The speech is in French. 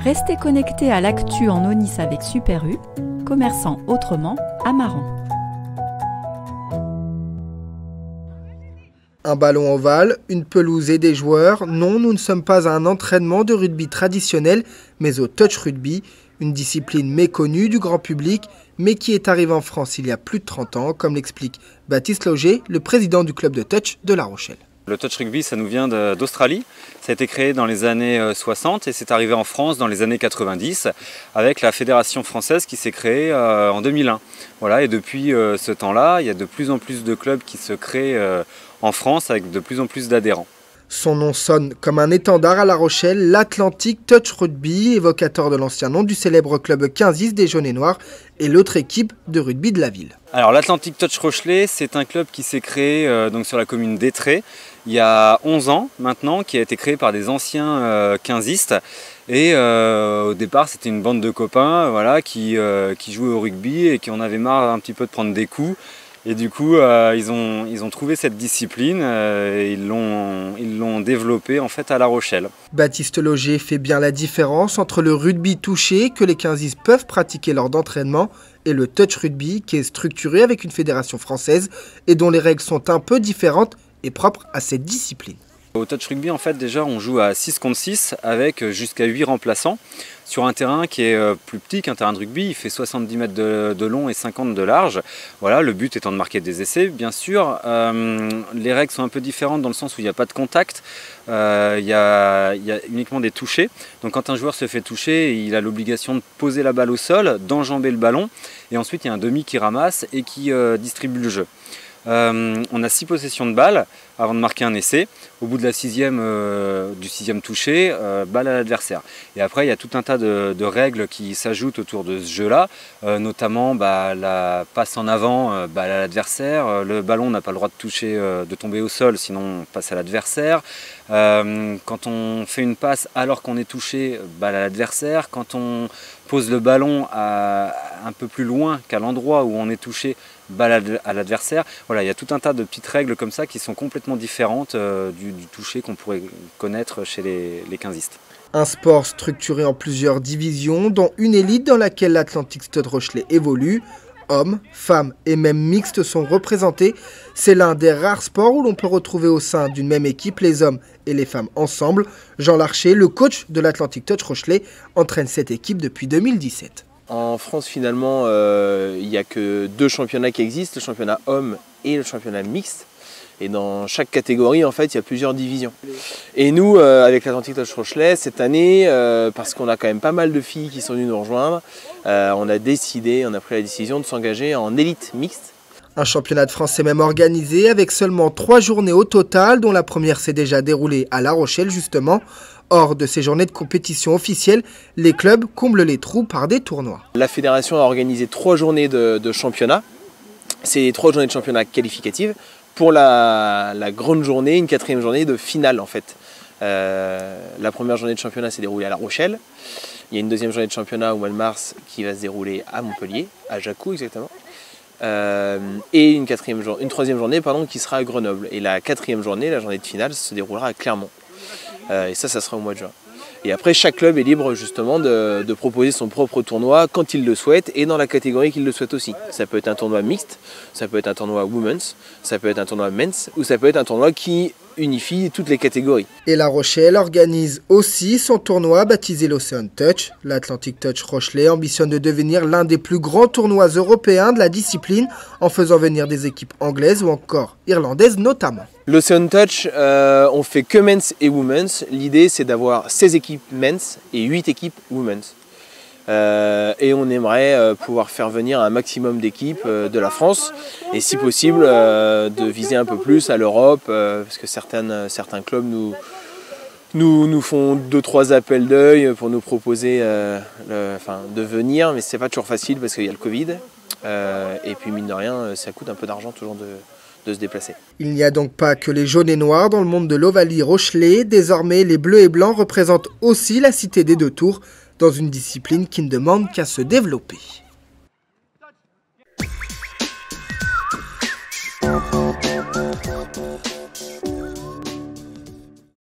Restez connectés à l'actu en Onis avec Super U, commerçant autrement à Maran. Un ballon ovale, une pelouse et des joueurs. Non, nous ne sommes pas à un entraînement de rugby traditionnel, mais au touch rugby, une discipline méconnue du grand public, mais qui est arrivée en France il y a plus de 30 ans, comme l'explique Baptiste Lauger, le président du club de touch de La Rochelle. Le touch rugby, ça nous vient d'Australie. Ça a été créé dans les années 60 et c'est arrivé en France dans les années 90 avec la fédération française qui s'est créée en 2001. Voilà, et depuis ce temps-là, il y a de plus en plus de clubs qui se créent en France avec de plus en plus d'adhérents. Son nom sonne comme un étendard à La Rochelle, l'Atlantic Touch Rugby, évocateur de l'ancien nom du célèbre club 15 des Jaunes et Noirs et l'autre équipe de rugby de la ville. Alors l'Atlantic Touch Rochelet, c'est un club qui s'est créé donc sur la commune d'Étré il y a 11 ans maintenant, qui a été créé par des anciens 15istes. Et au départ, c'était une bande de copains voilà, qui jouaient au rugby et qui en avaient marre un petit peu de prendre des coups. Et du coup, ils ont trouvé cette discipline et ils l'ont développée en fait à La Rochelle. Baptiste Lauger fait bien la différence entre le rugby touché que les 15 peuvent pratiquer lors d'entraînement et le touch rugby qui est structuré avec une fédération française et dont les règles sont un peu différentes et propres à cette discipline. Au touch rugby, en fait, déjà, on joue à 6 contre 6 avec jusqu'à 8 remplaçants sur un terrain qui est plus petit qu'un terrain de rugby. Il fait 70 mètres de long et 50 de large. Voilà, le but étant de marquer des essais, bien sûr. Les règles sont un peu différentes dans le sens où il n'y a pas de contact. Il y a uniquement des touchés. Donc quand un joueur se fait toucher, il a l'obligation de poser la balle au sol, d'enjamber le ballon. Et ensuite, il y a un demi qui ramasse et qui distribue le jeu. On a 6 possessions de balles avant de marquer un essai. Au bout de la du sixième touché, balle à l'adversaire. Et après, il y a tout un tas de règles qui s'ajoutent autour de ce jeu-là, notamment la passe en avant, balle à l'adversaire. Le ballon n'a pas le droit de tomber au sol, sinon on passe à l'adversaire. Quand on fait une passe alors qu'on est touché, balle à l'adversaire. Quand on pose le ballon un peu plus loin qu'à l'endroit où on est touché, balle à l'adversaire. Voilà, il y a tout un tas de petites règles comme ça qui sont complètement différentes du toucher qu'on pourrait connaître chez les 15istes. Un sport structuré en plusieurs divisions, dont une élite dans laquelle l'Atlantic Touch Rochelet évolue. Hommes, femmes et même mixtes sont représentés. C'est l'un des rares sports où l'on peut retrouver au sein d'une même équipe les hommes et les femmes ensemble. Jean Larcher, le coach de l'Atlantic Touch Rochelet, entraîne cette équipe depuis 2017. En France, finalement, il n'y a que 2 championnats qui existent, le championnat homme et le championnat mixte. Et dans chaque catégorie, en fait, il y a plusieurs divisions. Et nous, avec l'Atlantic Touch Rochelet, cette année, parce qu'on a quand même pas mal de filles qui sont venues nous rejoindre, on a pris la décision de s'engager en élite mixte. Un championnat de France est même organisé avec seulement 3 journées au total, dont la première s'est déjà déroulée à La Rochelle, justement. Hors de ces journées de compétition officielle, les clubs comblent les trous par des tournois. La fédération a organisé 3 journées de championnat. C'est 3 journées de championnat qualificatives pour la grande journée, une 4e journée de finale en fait. La première journée de championnat s'est déroulée à La Rochelle. Il y a une 2e journée de championnat au mois de mars qui va se dérouler à Montpellier, à Jacou exactement. Et une 3e journée qui sera à Grenoble. Et la 4e journée, la journée de finale, se déroulera à Clermont. Et ça sera au mois de juin. Et après, chaque club est libre justement de proposer son propre tournoi quand il le souhaite et dans la catégorie qu'il le souhaite aussi. Ça peut être un tournoi mixte, ça peut être un tournoi women's, ça peut être un tournoi men's ou ça peut être un tournoi qui unifie toutes les catégories. Et La Rochelle organise aussi son tournoi baptisé l'Ocean Touch. L'Atlantic Touch Rochelet ambitionne de devenir l'un des plus grands tournois européens de la discipline en faisant venir des équipes anglaises ou encore irlandaises notamment. L'Ocean Touch, on fait que men's et women's. L'idée c'est d'avoir 16 équipes men's et 8 équipes women's. Et on aimerait pouvoir faire venir un maximum d'équipes de la France et si possible de viser un peu plus à l'Europe parce que certains clubs nous font 2-3 appels d'œil pour nous proposer de venir, mais c'est pas toujours facile parce qu'il y a le Covid et puis mine de rien ça coûte un peu d'argent toujours de se déplacer. Il n'y a donc pas que les jaunes et noirs dans le monde de l'Ovalie Rochelet. Désormais, les bleus et blancs représentent aussi la cité des 2 tours dans une discipline qui ne demande qu'à se développer.